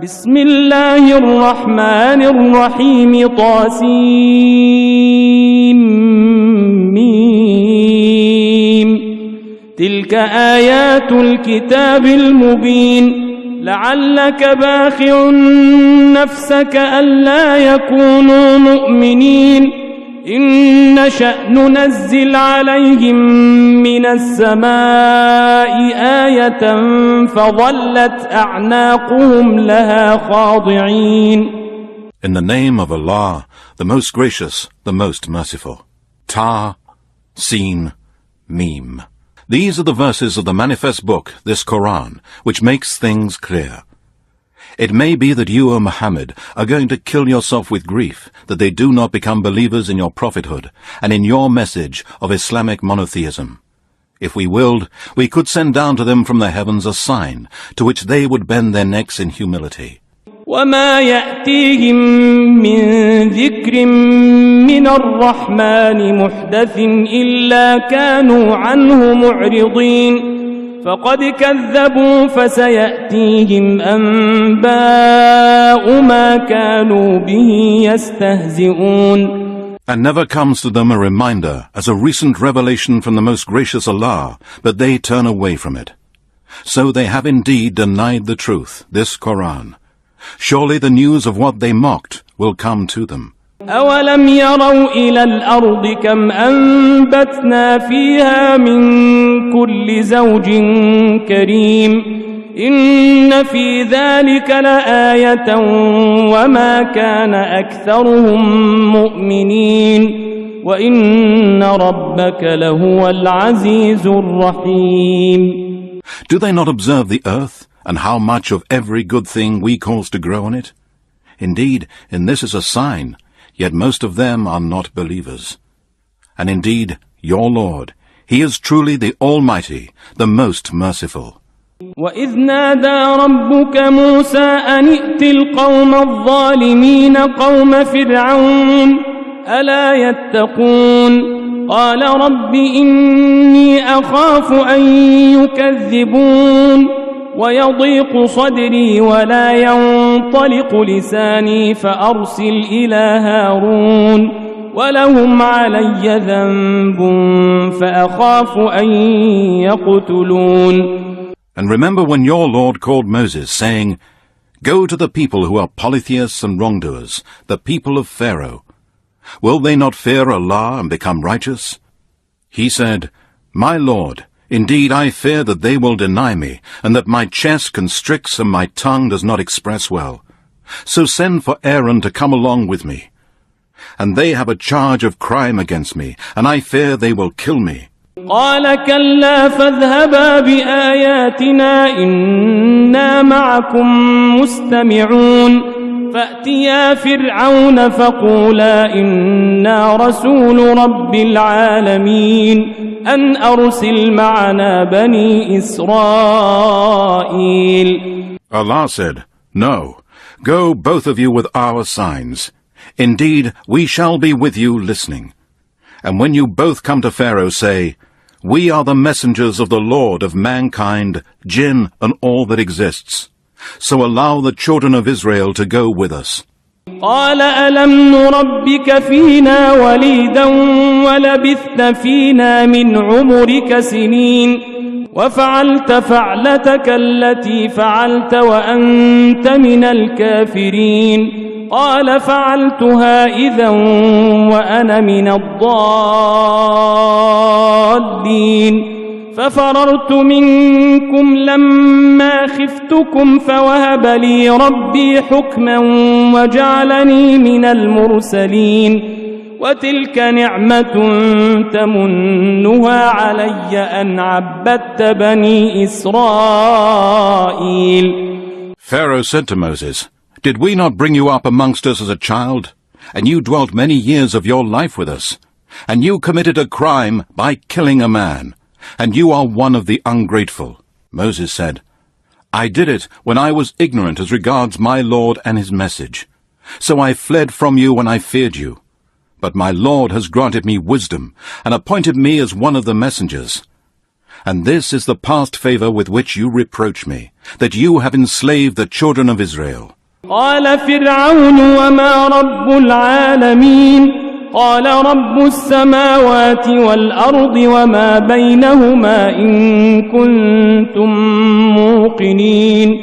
بسم الله الرحمن الرحيم طاسيم تلك آيات الكتاب المبين لعلك باخع نفسك ألا يكونوا مؤمنين إن نشأ ننزل عليهم من السماء آية فظلت أعناقهم لها خاضعين. In the name of Allah, the most gracious, the most merciful. Ta, Sin, Mim. These are the verses of the manifest book, this Quran, which makes things clear. It may be that you, O Muhammad, are going to kill yourself with grief that they do not become believers in your prophethood and in your message of Islamic monotheism. If we willed, we could send down to them from the heavens a sign to which they would bend their necks in humility. وما يأتيهم من ذكر من الرحمن محدث إلا كانوا عنه معرضين فقد كذبوا فسيأتيهم أنباء ما كانوا به يستهزئون. And never comes to them a reminder as a recent revelation from the most gracious Allah, but they turn away from it. So they have indeed denied the truth, this Quran. Surely the news of what they mocked will come to them. أولم يروا إلى الأرض كم أنبتنا فيها من كل زوج كريم إن في ذلك لآية وما كان أكثرهم مؤمنين وإن ربك لهو العزيز الرحيم. Do they not observe the earth and how much of every good thing we cause to grow on it? Indeed, in this is a sign. Yet most of them are not believers. And indeed, your Lord, He is truly the Almighty, the most merciful. وَإِذْ نَادَى رَبُّكَ مُوسَىٰ أَنِ ائْتِ الْقَوْمَ الظَّالِمِينَ قَوْمَ فِرْعَوْنَ أَلَا يَتَّقُونَ قَالَ رَبِّ إِنِّي أَخَافُ أَن يُكَذِّبُونِ ويضيق صدري ولا ينطلق لساني فأرسل إلى هارون ولهم علي ذنب فأخاف أن يقتلون. And remember when your Lord called Moses, saying, Go to the people who are polytheists and wrongdoers, the people of Pharaoh. Will they not fear Allah and become righteous? He said, My Lord, indeed, I fear that they will deny me, and that my chest constricts and my tongue does not express well. So send for Aaron to come along with me. And they have a charge of crime against me, and I fear they will kill me. قال كلا فاذهبا بآياتنا إنا معكم مستمعون فأتيا فرعون فقولا إنا رسول رب العالمين أن أرسل معنا بني إسرائيل. Allah said, No, go both of you with our signs. Indeed, we shall be with you listening. And when you both come to Pharaoh, say, We are the messengers of the Lord of mankind, jinn, and all that exists. So allow the children of Israel to go with us. قال ألم نربك فينا وليدا ولبثت فينا من عمرك سنين وفعلت فعلتك التي فعلت وأنت من الكافرين قال فعلتها إذا وأنا من الضالين ففررت منكم لما خفتكم فوهب لي ربي حكما وجعلني من المرسلين وتلك نعمة تمنها علي أن عبدت بني إسرائيل. Pharaoh said to Moses, Did we not bring you up amongst us as a child? And you dwelt many years of your life with us. And you committed a crime by killing a man. And you are one of the ungrateful. Moses said, I did it when I was ignorant as regards my Lord and his message. So I fled from you when I feared you. But my Lord has granted me wisdom and appointed me as one of the messengers. and this is the past favor with which you reproach me, that you have enslaved the children of Israel. قال فرعون وما رب العالمين قال رب السماوات والأرض وما بينهما إن كنتم موقنين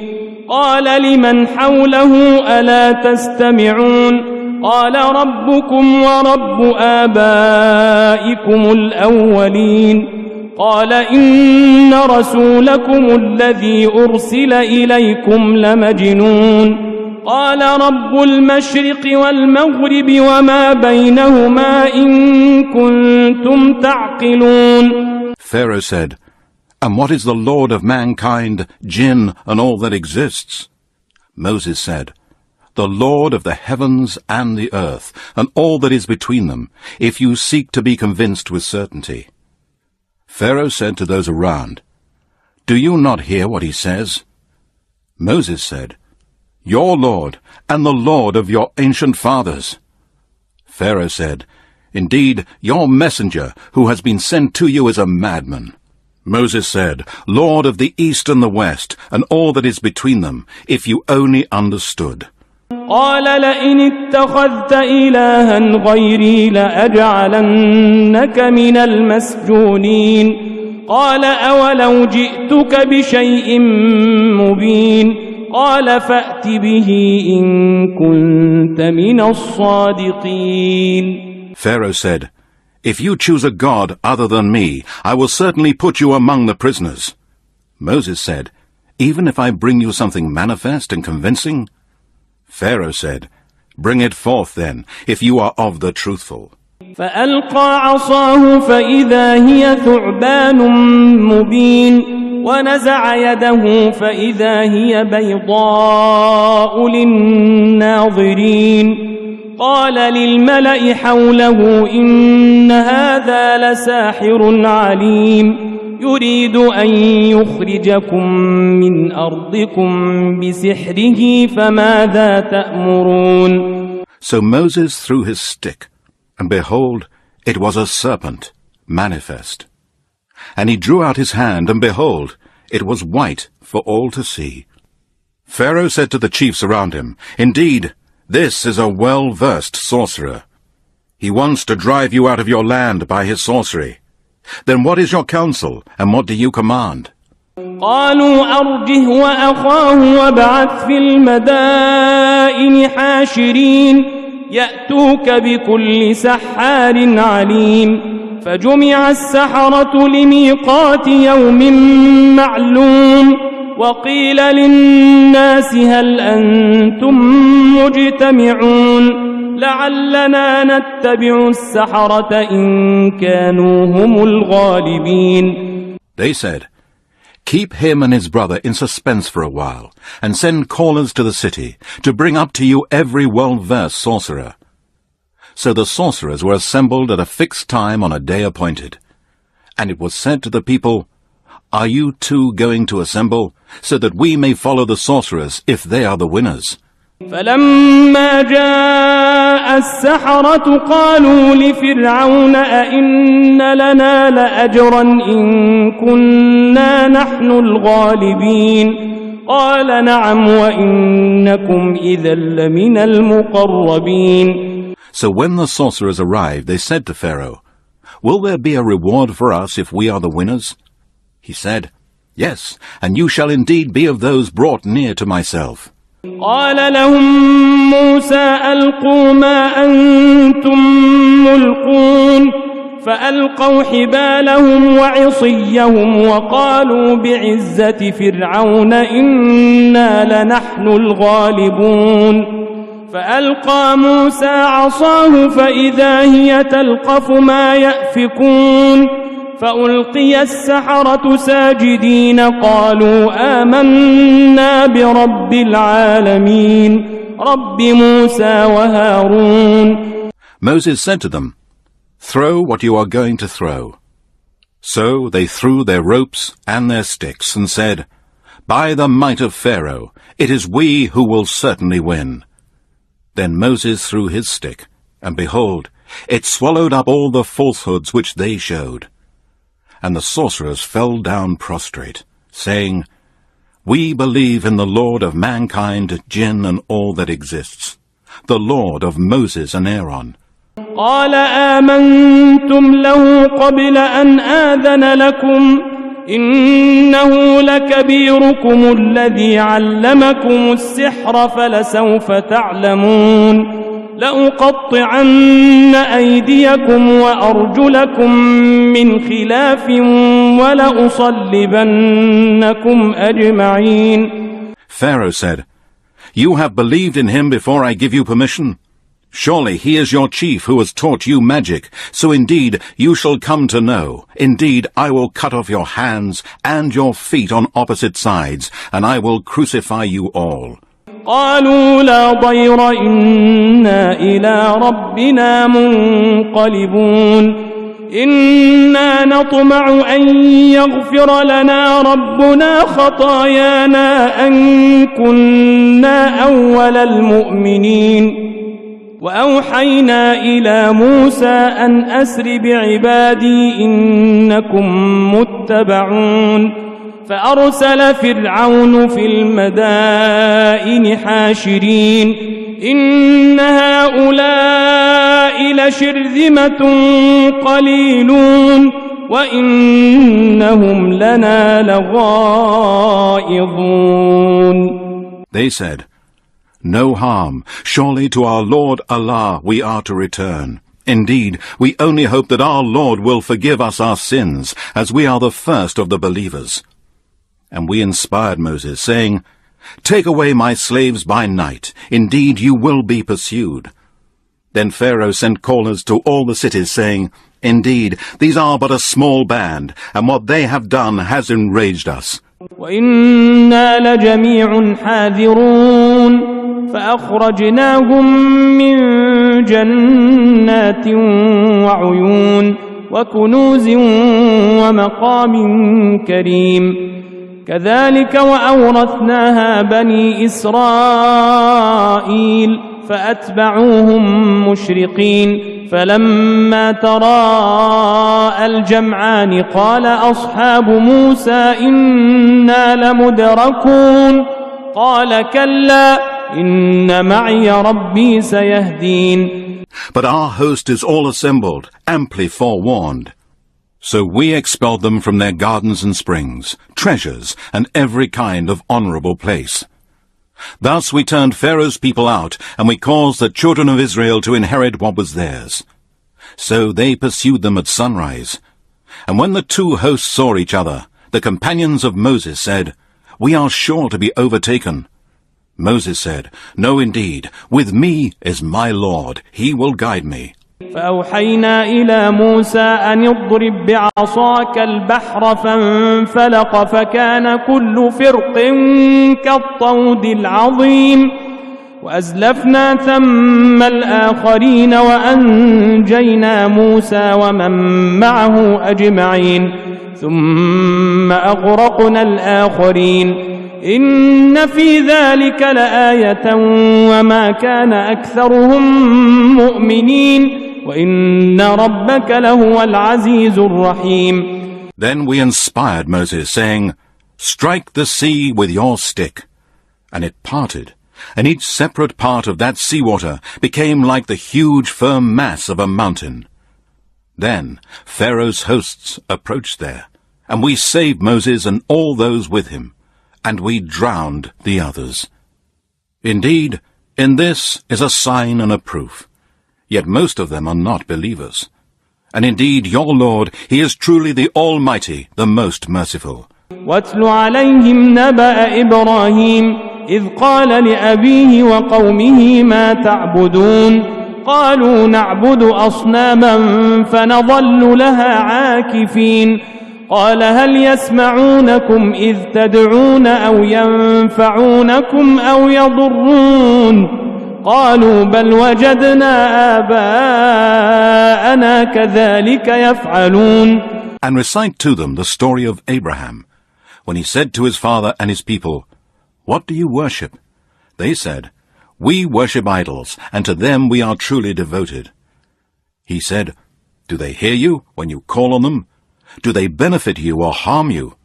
قال لمن حوله ألا تستمعون قال ربكم ورب آبائكم الأولين قال إن رسولكم الذي أرسل إليكم لمجنون قال رب المشرق والمغرب وما بينهما إن كنتم تعقلون. Pharaoh said, And what is the Lord of mankind, jinn, and all that exists? Moses said, The Lord of the heavens and the earth, and all that is between them, if you seek to be convinced with certainty. Pharaoh said to those around, Do you not hear what he says? Moses said, Your Lord, and the Lord of your ancient fathers. Pharaoh said, Indeed, your messenger, who has been sent to you, is a madman. Moses said, Lord of the east and the west, and all that is between them, if you only understood. قال لئن اتخذت إلها غيري لأجعلنك من المسجونين قال أولو جئتك بشيء مبين قال فأت به إن كنت من الصادقين. Pharaoh said, If you choose a god other than me, I will certainly put you among the prisoners. Moses said, Even if I bring you something manifest and convincing? Pharaoh said, Bring it forth then, if you are of the truthful. فألقى عصاه فإذا هي ثعبان مبين ونزع يده فإذا هي بيضاء للناظرين قال للملأ حوله إن هذا لساحر عليم يريد أن يخرجكم من أرضكم بسحره فماذا تأمرون. So Moses threw his stick, and behold, it was a serpent, manifest. And he drew out his hand, and behold, it was white for all to see. Pharaoh said to the chiefs around him, Indeed, this is a well-versed sorcerer. He wants to drive you out of your land by his sorcery. Then what is your counsel, and what do you command? قالوا أرجه وأخاه وابعث في المدائن حاشرين يأتوك بكل سحار عليم فجمع السحرة لميقات يوم معلوم وقيل للناس هل أنتم مجتمعون لعلنا نتبع السحرة إن كانوا هم الغالبين. They said, Keep him and his brother in suspense for a while, and send callers to the city, to bring up to you every well-versed sorcerer. So the sorcerers were assembled at a fixed time on a day appointed. And it was said to the people, Are you too going to assemble, so that we may follow the sorcerers if they are the winners? فلما جاء السحرة قالوا لفرعون أئن لنا لأجرا إن كنا نحن الغالبين قال نعم وإنكم إذا لمن المقربين. So when the sorcerers arrived, they said to Pharaoh, Will there be a reward for us if we are the winners? He said, Yes, and you shall indeed be of those brought near to myself. قال لهم موسى ألقوا ما أنتم ملقون فألقوا حبالهم وعصيهم وقالوا بعزة فرعون إنا لنحن الغالبون فألقى موسى عصاه فإذا هي تلقف ما يأفكون فألقي السحرة ساجدين قالوا آمنا برب العالمين رب موسى وهارون. Moses said to them, Throw what you are going to throw. So they threw their ropes and their sticks and said, By the might of Pharaoh, it is we who will certainly win. Then Moses threw his stick, and behold, it swallowed up all the falsehoods which they showed. And the sorcerers fell down prostrate, saying, "We believe in the Lord of mankind, jinn, and all that exists, the Lord of Moses and Aaron." قال آمنتم له قبل أن آذن لكم إنه لكبيركم الذي علمكم السحر فلسوف تعلمون لأقطعن أيديكم وأرجلكم من خلاف ولأصلبنكم أجمعين. Pharaoh said, "You have believed in him before I give you permission? Surely he is your chief who has taught you magic, so indeed you shall come to know. Indeed I will cut off your hands and your feet on opposite sides, and I will crucify you all." قالوا لا ضير إنا إلى ربنا منقلبون إنا نطمع أن يغفر لنا ربنا خطايانا أن كنا أول المؤمنين وأوحينا إلى موسى أن أسر بعبادي إنكم متبعون فأرسل فرعون في المدائن حاشرين إن هؤلاء لشرذمة قليلون وإنهم لنا لغائظون. They said, "No harm. Surely to our Lord Allah we are to return. Indeed, we only hope that our Lord will forgive us our sins, as we are the first of the believers." And we inspired Moses, saying, "Take away my slaves by night. Indeed, you will be pursued." Then Pharaoh sent callers to all the cities, saying, "Indeed, these are but a small band, and what they have done has enraged us. وَإِنَّا لَجَمِيعٌ حَاذِرُونَ فَأَخْرَجْنَاهُمْ مِنْ جَنَّاتٍ وَعُيُونٍ وَكُنُوزٍ وَمَقَامٍ كَرِيمٍ كذلك وأورثناها بني إسرائيل فأتبعوهم مشرقين فلما تراءى الجمعان قال أصحاب موسى إنا لمدركون قال كلا إن معي ربي سيهدين. But our host is all assembled, amply forewarned. So we expelled them from their gardens and springs, treasures, and every kind of honorable place. Thus we turned Pharaoh's people out, and we caused the children of Israel to inherit what was theirs. So they pursued them at sunrise. And when the two hosts saw each other, the companions of Moses said, "We are sure to be overtaken." Moses said, "No, indeed, with me is my Lord. He will guide me." فأوحينا إلى موسى أن اضرب بعصاك البحر فانفلق فكان كل فرق كالطود العظيم وأزلفنا ثم الآخرين وأنجينا موسى ومن معه أجمعين ثم أغرقنا الآخرين إن في ذلك لآية وما كان أكثرهم مؤمنين وَإِنَّ رَبَّكَ لَهُوَ الْعَزِيزُ الرَّحِيمُ. Then we inspired Moses, saying, "Strike the sea with your stick." And it parted, and each separate part of that seawater became like the huge firm mass of a mountain. Then Pharaoh's hosts approached there, and we saved Moses and all those with him, and we drowned the others. Indeed, in this is a sign and a proof. Yet most of them are not believers. And indeed, your Lord, He is truly the Almighty, the most merciful. وَاتْلُ عَلَيْهِمْ نَبَأَ إِبْرَاهِيمَ إِذْ قَالَ لِأَبِيهِ وَقَوْمِهِ مَا تَعْبُدُونَ قَالُوا نَعْبُدُ أَصْنَامًا فَنَظَلُّ لَهَا عَاكِفِينَ قَالَ هَلْ يَسْمَعُونَكُمْ إِذْ تَدْعُونَ أَوْ يَنفَعُونَكُمْ أَوْ يَضُرُّونَ قالوا بل وجدنا آباءنا كذلك يفعلون. And recite to them the story of Abraham, when he said to his father and his people, "What do you worship?" They said, "We worship idols, and to them we are truly devoted." He said, "Do they hear you when you call on them? Do they benefit you or harm you?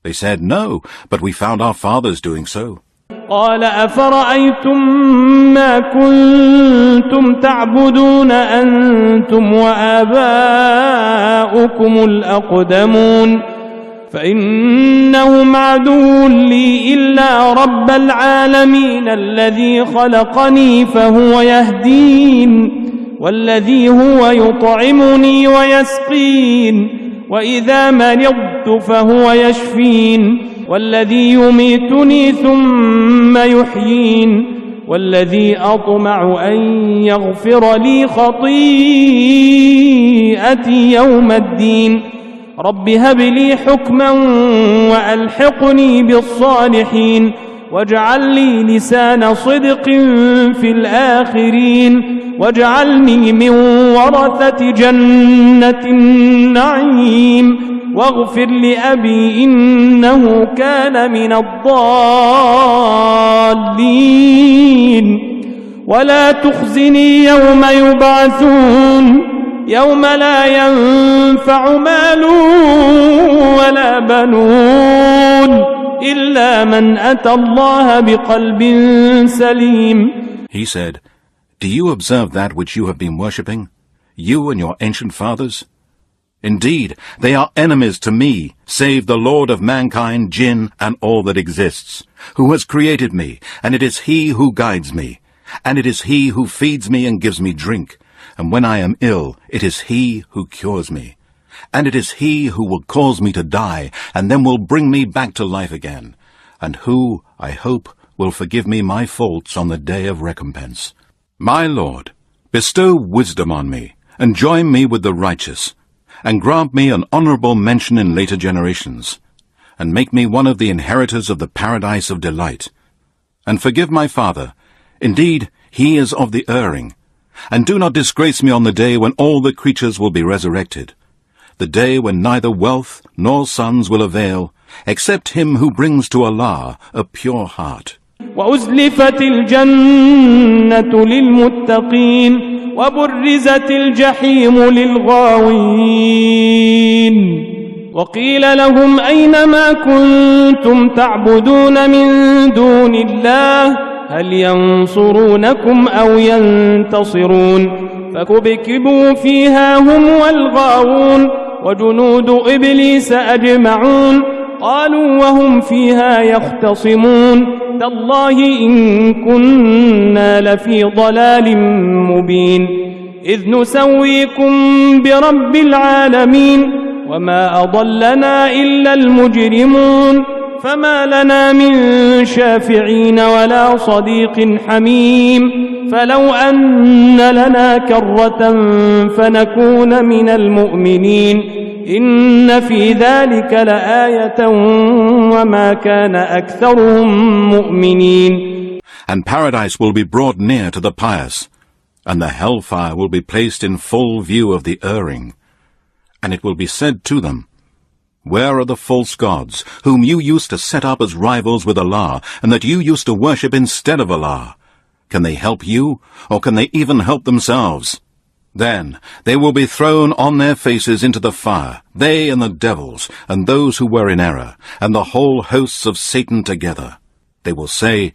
They said, No, but we found our fathers doing so. قال أفرأيتم ما كنتم تعبدون أنتم وآباؤكم الأقدمون فإنهم عدو لي إلا رب العالمين الذي خلقني فهو يهدين والذي هو يطعمني ويسقين وإذا مرضت فهو يشفين والذي يميتني ثم يحيين والذي أطمع أن يغفر لي خطيئتي يوم الدين رب هب لي حكما وألحقني بالصالحين واجعل لي لسان صدق في الآخرين واجعلني من ورثة جنة النعيم واغفر لأبي إنه كان من الضالين ولا تخزني يوم يبعثون يوم لا ينفع مال ولا بنون إلا من أتى الله بقلب سليم. He said, Do you observe that which you have been worshipping, you and your ancient fathers? Indeed, they are enemies to me, save the Lord of mankind, jinn, and all that exists, who has created me, and it is he who guides me, and it is he who feeds me and gives me drink, and when I am ill, it is he who cures me, and it is he who will cause me to die, and then will bring me back to life again, and who, I hope, will forgive me my faults on the day of recompense. My Lord, bestow wisdom on me, and join me with the righteous, and grant me an honorable mention in later generations, and make me one of the inheritors of the paradise of delight. And forgive my father, indeed he is of the erring, and do not disgrace me on the day when all the creatures will be resurrected, the day when neither wealth nor sons will avail, except him who brings to Allah a pure heart. وأزلفت الجنة للمتقين وبرزت الجحيم للغاوين وقيل لهم أين ما كنتم تعبدون من دون الله هل ينصرونكم أو ينتصرون فكبكبوا فيها هم والغاوون وجنود إبليس أجمعون قالوا وهم فيها يختصمون تالله إن كنا لفي ضلال مبين إذ نسويكم برب العالمين وما أضلنا إلا المجرمون فما لنا من شافعين ولا صديق حميم فلو أن لنا كرة فنكون من المؤمنين إن في ذلك لآية وما كان أكثرهم مؤمنين. And paradise will be brought near to the pious, and the hellfire will be placed in full view of the erring. And it will be said to them, Where are the false gods, whom you used to set up as rivals with Allah, and that you used to worship instead of Allah? Can they help you, or can they even help themselves? Then they will be thrown on their faces into the fire, they and the devils, and those who were in error, and the whole hosts of Satan together. They will say,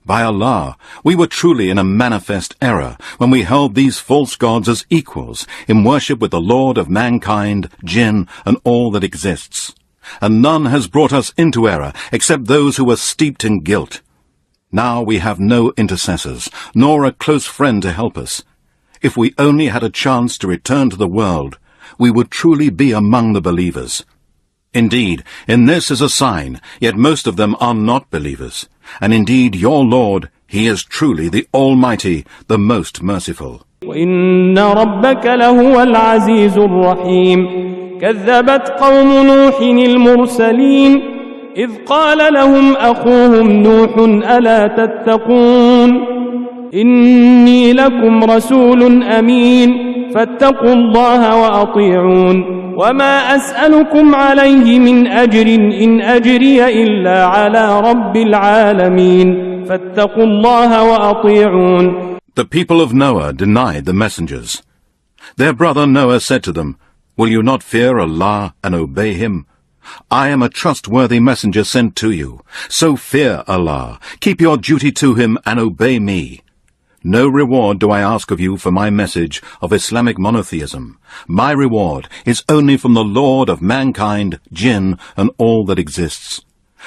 By Allah, we were truly in a manifest error when we held these false gods as equals in worship with the Lord of mankind, jinn, and all that exists. And none has brought us into error except those who were steeped in guilt. Now we have no intercessors, nor a close friend to help us. If we only had a chance to return to the world, we would truly be among the believers. Indeed, in this is a sign, yet most of them are not believers. And indeed your Lord, He is truly the Almighty, the most merciful. وَإِنَّ رَبَّكَ لَهُوَ الْعَزِيزُ الرَّحِيمُ كَذَّبَتْ قَوْمُ نُوحٍ الْمُرْسَلِينَ إِذْ قَالَ لَهُمْ أَخُوهُمْ نُوحٌ أَلَا تَتَّقُونَ إِنِّي لَكُمْ رَسُولٌ أَمِينٌ فَاتَّقُوا اللَّهَ وَأَطِيعُونِ وَمَا أَسْأَلُكُمْ عَلَيْهِ مِنْ أَجْرٍ إِنْ أَجْرِيَ إِلَّا عَلَى رَبِّ الْعَالَمِينَ فَاتَّقُوا اللَّهَ وَأَطِيعُونِ. The people of Noah denied the messengers. Their brother Noah said to them, Will you not fear Allah and obey Him? I am a trustworthy messenger sent to you. So fear Allah, keep your duty to Him and obey me. No reward do I ask of you for my message of Islamic monotheism. My reward is only from the Lord of mankind, jinn, and all that exists.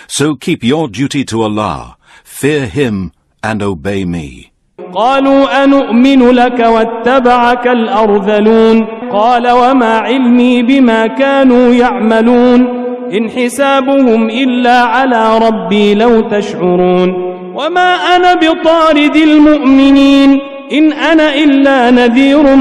So keep your duty to Allah, fear Him, and obey me. قالوا أنؤمن لك واتبعك الأرذلون قال وما علمي بما كانوا يعملون إن حسابهم إلا على ربي لو تشعرون وما أنا بطارد المؤمنين إن أنا إلا نذير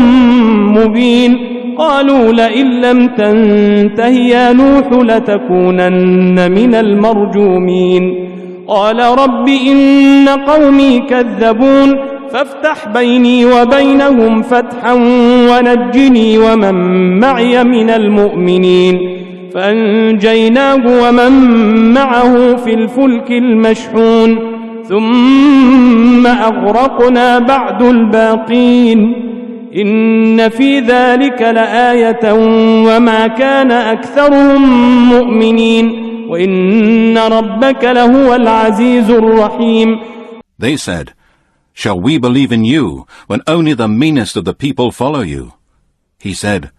مبين قالوا لئن لم تنته يا نوح لتكونن من المرجومين قال رب إن قومي كذبون فافتح بيني وبينهم فتحا ونجني ومن معي من المؤمنين فأنجيناه ومن معه في الفلك المشحون ثم أغرقنا بعد الباقين إن في ذلك لآية وما كان أكثرهم مؤمنين وإن ربك لهو العزيز الرحيم. They said, shall we believe in you when only the meanest of the people follow you? He said,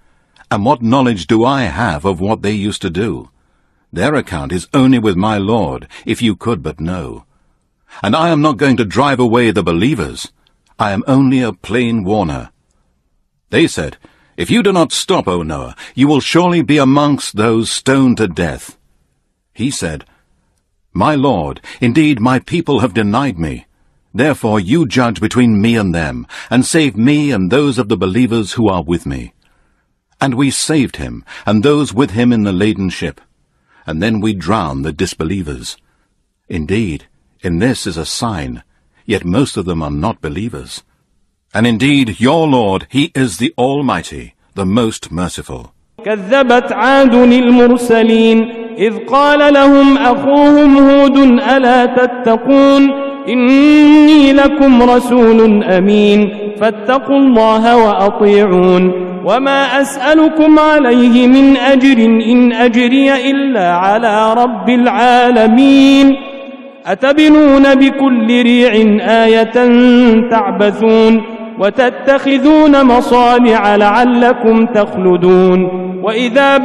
and what knowledge do I have of what they used to do? Their account is only with my Lord, if you could but know. And I am not going to drive away the believers. I am only a plain warner. They said, if you do not stop, O Noah, you will surely be amongst those stoned to death. He said, my Lord, indeed my people have denied me. Therefore you judge between me and them, and save me and those of the believers who are with me. And we saved him, and those with him in the laden ship. And then we drowned the disbelievers. Indeed, in this is a sign, yet most of them are not believers. And indeed, your Lord, He is the Almighty, the most merciful. كذبت عاد المرسلين إذ قال لهم أخوهم هود ألا تتقون إني لكم رسول أمين فاتقوا الله وأطيعون وما أسألكم عليه من أجر إن أجري إلا على رب العالمين أتبنون بكل ريع آية تعبثون وتتخذون مصانع لعلكم تخلدون وإذا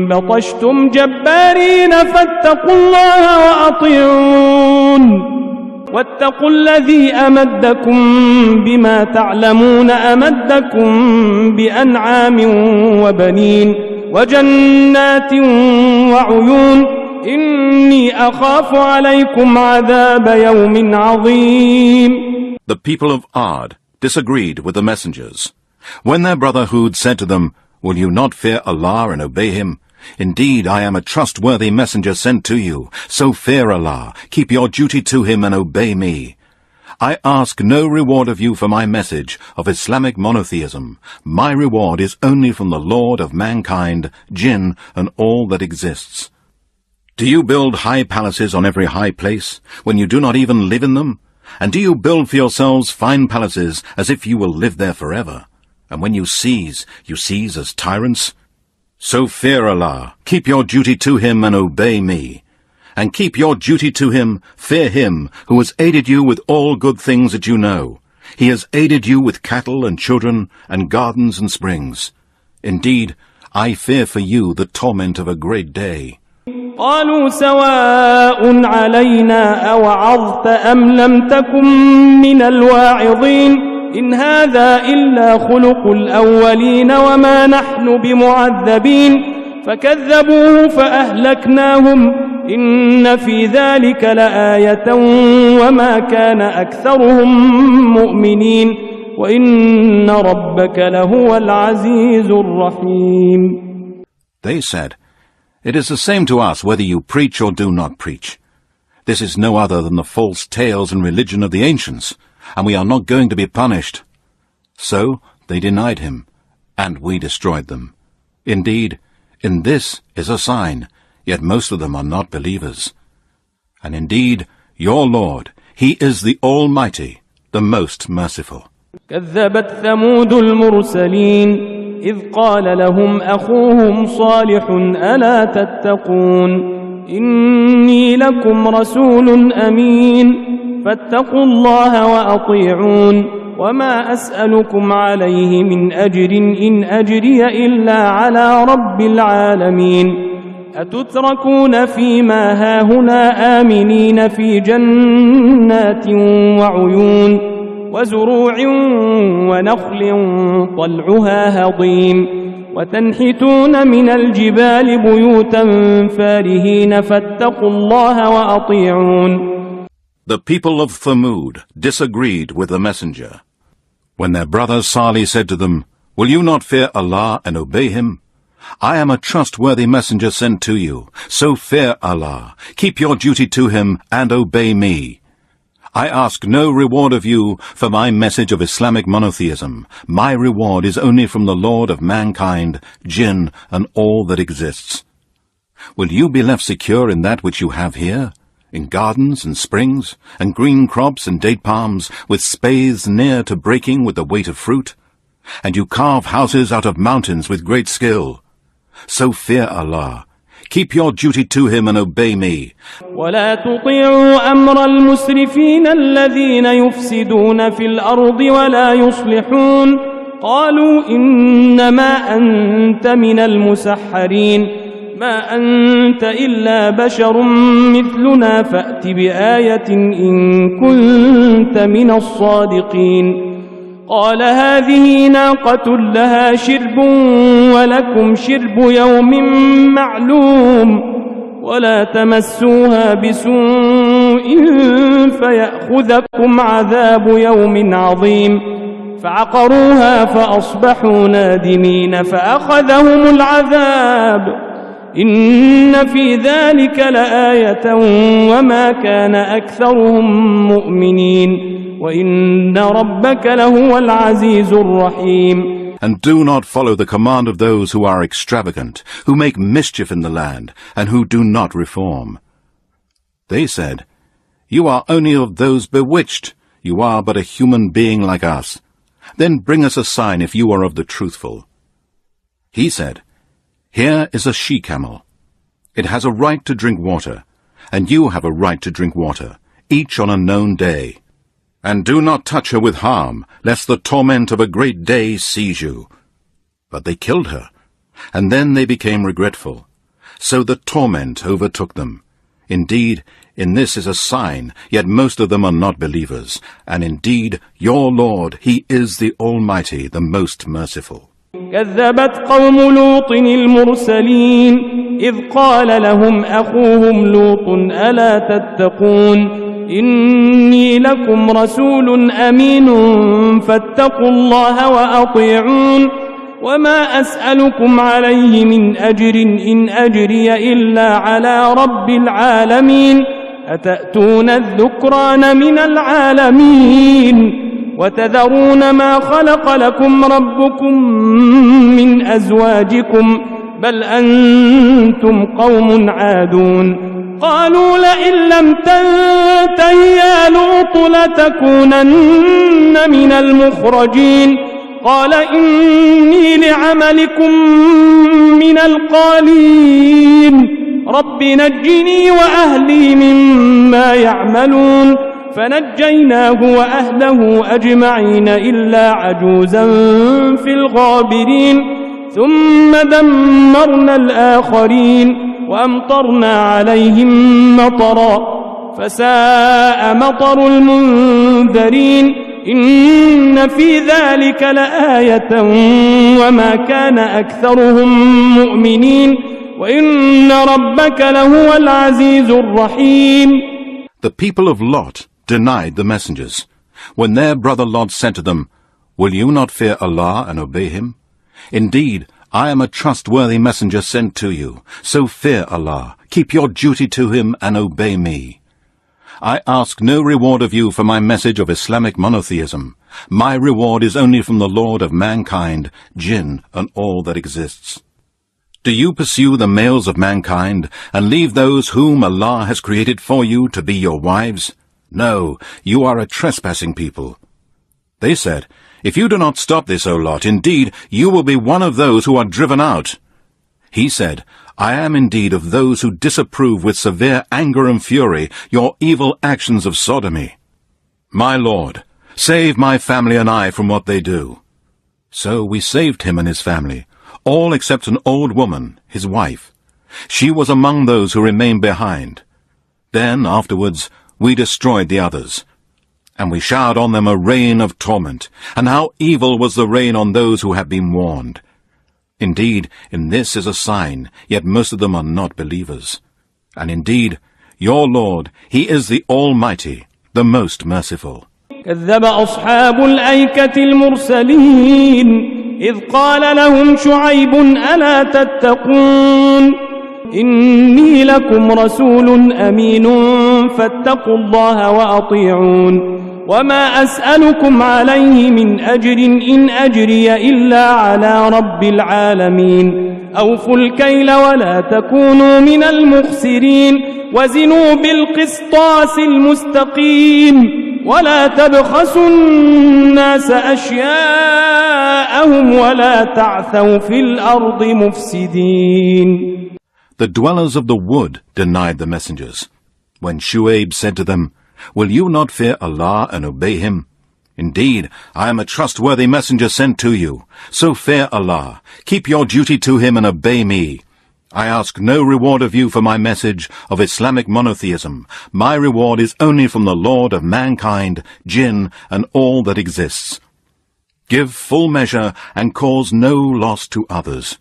بطشتم جبارين فاتقوا الله وأطيعون واتقوا الذي أمدكم بما تعلمون أمدكم بأنعام وبنين وجنات وعيون إني أخاف عليكم عذاب يوم عظيم. The people of Ad disagreed with the messengers. When their brother Hud said to them, will you not fear Allah and obey Him? Indeed, I am a trustworthy messenger sent to you. So fear Allah, keep your duty to Him and obey me. I ask no reward of you for my message of Islamic monotheism. My reward is only from the Lord of mankind, jinn, and all that exists. Do you build high palaces on every high place, when you do not even live in them? And do you build for yourselves fine palaces as if you will live there forever? And when you seize as tyrants? So fear Allah, keep your duty to Him and obey me. And keep your duty to Him, fear Him, who has aided you with all good things that you know. He has aided you with cattle and children and gardens and springs. Indeed, I fear for you the torment of a great day. قالوا سواء علينا أوعظت أم لم تكن من الواعظين إن هذا إلا خلق الأولين وما نحن بمعذبين فكذبوه فأهلكناهم إن في ذلك لآية وما كان أكثرهم مؤمنين وإن ربك لهو العزيز الرحيم. They said, it is the same to us whether you preach or do not preach. This is no other than the false tales and religion of the ancients, and we are not going to be punished. So they denied him, and we destroyed them. Indeed, in this is a sign, yet most of them are not believers. And indeed, your Lord, He is the Almighty, the most merciful. كذبت ثمود المرسلين إذ قال لهم أخوهم صالح ألا تتقون إني لكم رسول أمين فاتقوا الله وأطيعون وما أسألكم عليه من أجر إن أجري إلا على رب العالمين أتتركون فيما هاهنا آمنين في جنات وعيون وزروع ونخل طلعها هضيم وتنحتون من الجبال بيوتا فارهين فاتقوا الله وأطيعون. The people of Thamud disagreed with the messenger. When their brother Salih said to them, "Will you not fear Allah and obey him? I am a trustworthy messenger sent to you, so fear Allah, keep your duty to him and obey me. I ask no reward of you for my message of Islamic monotheism. My reward is only from the Lord of mankind, jinn, and all that exists. Will you be left secure in that which you have here, in gardens and springs, and green crops and date palms, with spathes near to breaking with the weight of fruit? And you carve houses out of mountains with great skill. So fear Allah. Keep your duty to him and obey me. ولا تطيعوا أمر المسرفين الذين يفسدون في الأرض ولا يصلحون قالوا إنما أنت من المسحرين ما أنت إلا بشر مثلنا فأت بآية إن كنت من الصادقين قال هذه ناقة لها شرب ولكم شرب يوم معلوم ولا تمسوها بسوء فيأخذكم عذاب يوم عظيم فعقروها فأصبحوا نادمين فأخذهم العذاب إن في ذلك لآية وما كان أكثرهم مؤمنين وإن ربك لهو العزيز الرحيم. And do not follow the command of those who are extravagant, who make mischief in the land, and who do not reform. They said, "You are only of those bewitched. You are but a human being like us. Then bring us a sign if you are of the truthful." He said, "Here is a she-camel. It has a right to drink water, and you have a right to drink water, each on a known day. And do not touch her with harm, lest the torment of a great day seize you." But they killed her, and then they became regretful. So the torment overtook them. Indeed, in this is a sign, yet most of them are not believers. And indeed, your Lord, He is the Almighty, the most merciful. كذبت قوم لوط المرسلين إذ قال لهم أخوهم لوط ألا تتقون إني لكم رسول أمين فاتقوا الله وأطيعون وما أسألكم عليه من أجر إن أجري إلا على رب العالمين أتأتون الذكران من العالمين وتذرون ما خلق لكم ربكم من أزواجكم بل أنتم قوم عادون قالوا لئن لم تنته يا لوط لتكونن من المخرجين قال إني لعملكم من القالين رب نجني وأهلي مما يعملون فنجيناه وأهله أجمعين إلا عجوزا في الغابرين ثم دمرنا الآخرين وأمطرنا عليهم مطرا فساء مطر المنذرين إن في ذلك لآية وما كان أكثرهم مؤمنين وإن ربك لهو العزيز الرحيم. The people of Lot denied the messengers. When their brother Lot said to them, "Will you not fear Allah and obey him? Indeed, I am a trustworthy messenger sent to you, so fear Allah, keep your duty to him and obey me. I ask no reward of you for my message of Islamic monotheism. My reward is only from the Lord of mankind, jinn, and all that exists. Do you pursue the males of mankind and leave those whom Allah has created for you to be your wives? No, you are a trespassing people." They said, If you do not stop this, O Lot, indeed you will be one of those who are driven out. He said, I am indeed of those who disapprove with severe anger and fury your evil actions of sodomy. My Lord, save my family and I from what they do. So we saved him and his family, all except an old woman, his wife. She was among those who remained behind. Then, afterwards, we destroyed the others. And we showered on them a rain of torment, and how evil was the rain on those who have been warned. Indeed, in this is a sign, yet most of them are not believers. And indeed, your Lord, He is the Almighty, the most merciful. كذب أصحاب الأيكة المرسلين إذ قال لهم شعيب ألا تتقون إني لكم رسول أمين فاتقوا الله وأطيعون وما أسألكم عليه من أجر إن أجري إلا على رب العالمين أوفوا الكيل ولا تكونوا من المخسرين وزنوا بالقسطاس المستقيم ولا تبخسوا الناس أشياءهم ولا تعثوا في الأرض مفسدين. The dwellers of the wood denied the messengers. When Shuaib said to them, Will you not fear Allah and obey Him? Indeed, I am a trustworthy messenger sent to you. So fear Allah, keep your duty to Him and obey me. I ask no reward of you for my message of Islamic monotheism. My reward is only from the Lord of mankind, jinn, and all that exists. Give full measure and cause no loss to others,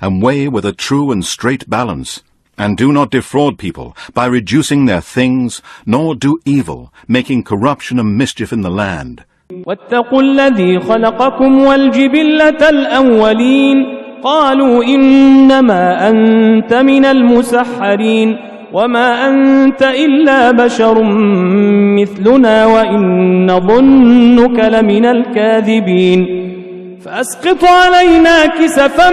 and weigh with a true and straight balance. And do not defraud people by reducing their things, nor do evil, making corruption and mischief in the land. واتقوا الذي خلقكم والجبلة الأولين قالوا إنما أنت من المسحرين وما أنت إلا بشر مثلنا وإن نظنك لمن الكاذبين فأسقط علينا كسفا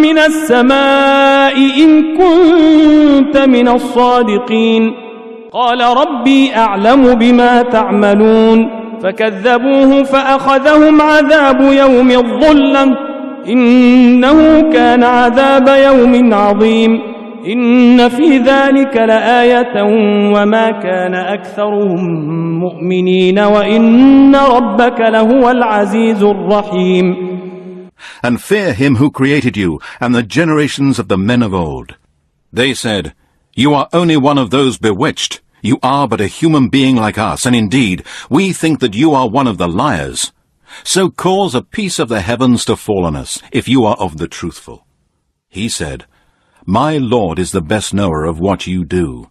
من السماء إن كنت من الصادقين قال ربي أعلم بما تعملون فكذبوه فأخذهم عذاب يوم الظلة إنه كان عذاب يوم عظيم إن في ذلك لآية وما كان أكثرهم مؤمنين وإن ربك لهو العزيز الرحيم. And fear Him who created you and the generations of the men of old. They said, You are only one of those bewitched. You are but a human being like us, and indeed, we think that you are one of the liars. So cause a piece of the heavens to fall on us, if you are of the truthful. He said, My Lord is the best knower of what you do.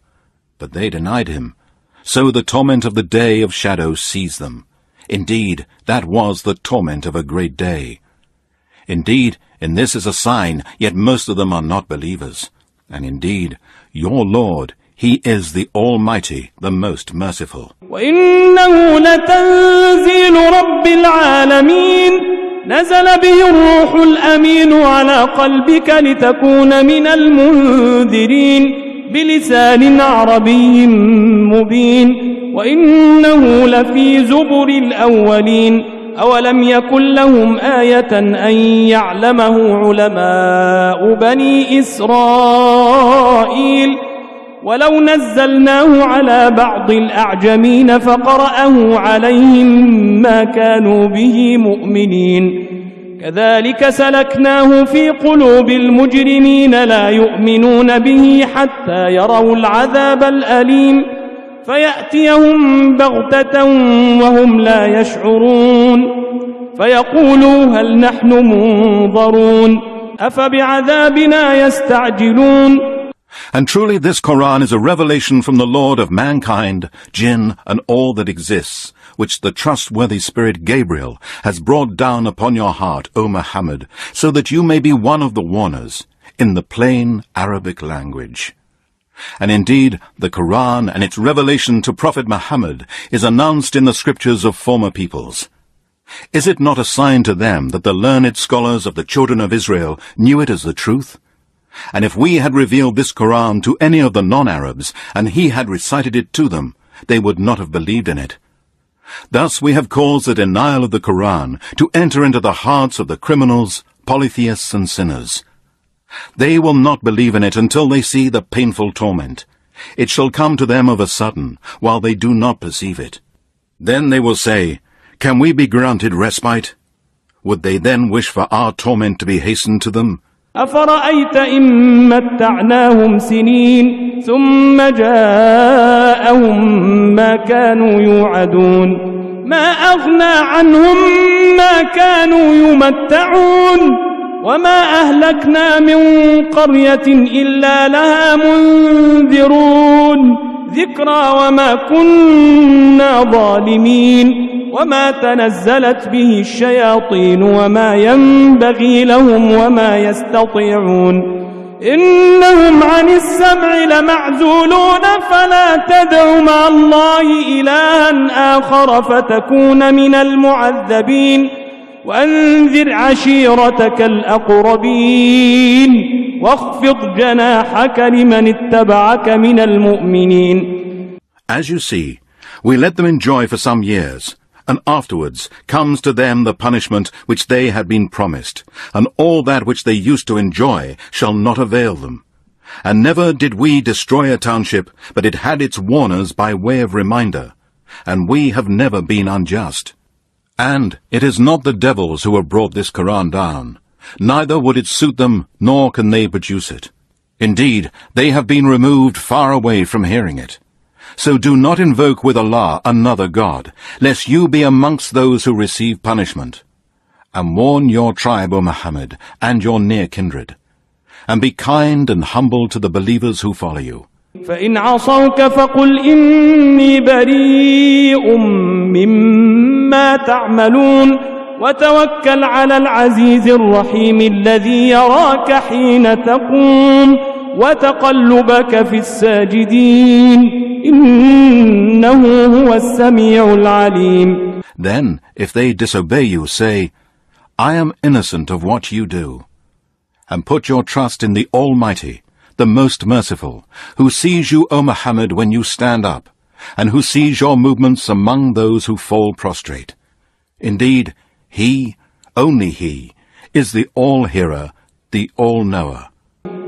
But they denied Him. So the torment of the day of shadow seized them. Indeed, that was the torment of a great day. Indeed, in this is a sign, yet most of them are not believers. And indeed, your Lord, He is the Almighty, the most merciful. وَإِنَّهُ لَتَنزِيلُ رَبِّ الْعَالَمِينَ نزل به الروح الأمين على قلبك لتكون من المنذرين بلسان عربي مبين وإنه لفي زبر الأولين أولم يكن لهم آية أن يعلمه علماء بني إسرائيل ولو نزلناه على بعض الأعجمين فقرأه عليهم ما كانوا به مؤمنين كذلك سلكناه في قلوب المجرمين لا يؤمنون به حتى يروا العذاب الأليم فيأتيهم بغتة وهم لا يشعرون فيقولوا هل نحن منظرون أفبعذابنا يستعجلون. And truly this Quran is a revelation from the Lord of mankind, jinn, and all that exists, which the trustworthy spirit Gabriel has brought down upon your heart, O Muhammad, so that you may be one of the warners, in the plain Arabic language. And indeed, the Quran and its revelation to Prophet Muhammad is announced in the scriptures of former peoples. Is it not a sign to them that the learned scholars of the children of Israel knew it as the truth? And if we had revealed this Quran to any of the non-Arabs, and he had recited it to them, they would not have believed in it. Thus we have caused the denial of the Quran to enter into the hearts of the criminals, polytheists and sinners. They will not believe in it until they see the painful torment. It shall come to them of a sudden, while they do not perceive it. Then they will say, "Can we be granted respite?" Would they then wish for our torment to be hastened to them? أفرأيت إن متعناهم سنين ثم جاءهم ما كانوا يوعدون ما أغنى عنهم ما كانوا يمتعون وما أهلكنا من قرية إلا لها منذرون ذكرى وما كنا ظالمين وما تنزلت به الشياطين وما ينبغي لهم وما يستطيعون إنهم عن السمع لمعزولون فلا تدع مع الله إلها آخر فتكون من المعذبين وأنذر عشيرتك الأقربين واخفض جناحك لمن اتبعك من المؤمنين. As you see, we let them enjoy for some years, and afterwards comes to them the punishment which they had been promised, and all that which they used to enjoy shall not avail them. And never did we destroy a township, but it had its warners by way of reminder, and we have never been unjust. And it is not the devils who have brought this Quran down, neither would it suit them, nor can they produce it. Indeed, they have been removed far away from hearing it. So do not invoke with Allah another God, lest you be amongst those who receive punishment. And warn your tribe, O Muhammad, and your near kindred. And be kind and humble to the believers who follow you. فإن عصوك فقل إني بريء مما تعملون وتوكل على العزيز الرحيم الذي يراك حين تقوم وتقلبك في الساجدين إنه هو السميع العليم. Then, if they disobey you, say, I am innocent of what you do. And put your trust in the Almighty, the Most Merciful, who sees you, O Muhammad, when you stand up, and who sees your movements among those who fall prostrate. Indeed, He, only He, is the All-Hearer, the All-Knower.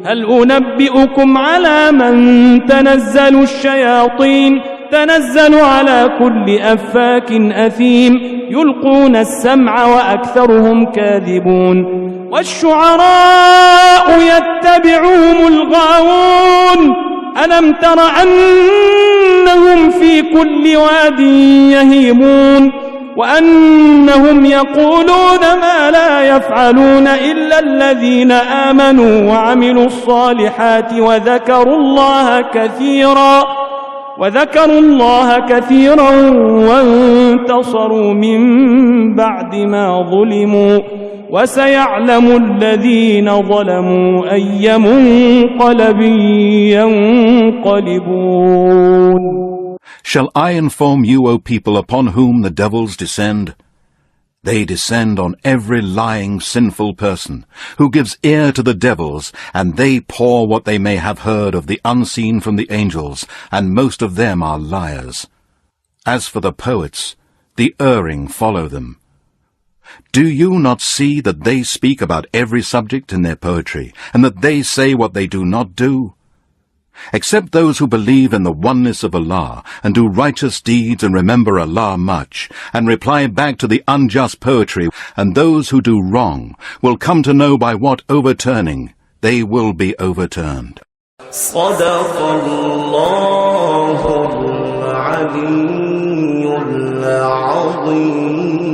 هل أنبئكم على من تنزل الشياطين تنزل على كل أفاك أثيم يلقون السمع وأكثرهم كاذبون والشعراء يتبعهم الغاوون ألم تر أنهم في كل واد يهيمون وأنهم يقولون ما لا يفعلون إلا الذين آمنوا وعملوا الصالحات وذكروا الله كثيرا وانتصروا من بعد ما ظلموا وسيعلم الذين ظلموا أي منقلب ينقلبون. Shall I inform you, O people, upon whom the devils descend? They descend on every lying, sinful person, who gives ear to the devils, and they pour what they may have heard of the unseen from the angels, and most of them are liars. As for the poets, the erring follow them. Do you not see that they speak about every subject in their poetry, and that they say what they do not do? Except those who believe in the oneness of Allah, and do righteous deeds and remember Allah much, and reply back to the unjust poetry, and those who do wrong will come to know by what overturning they will be overturned. صدق الله العلي العظيم.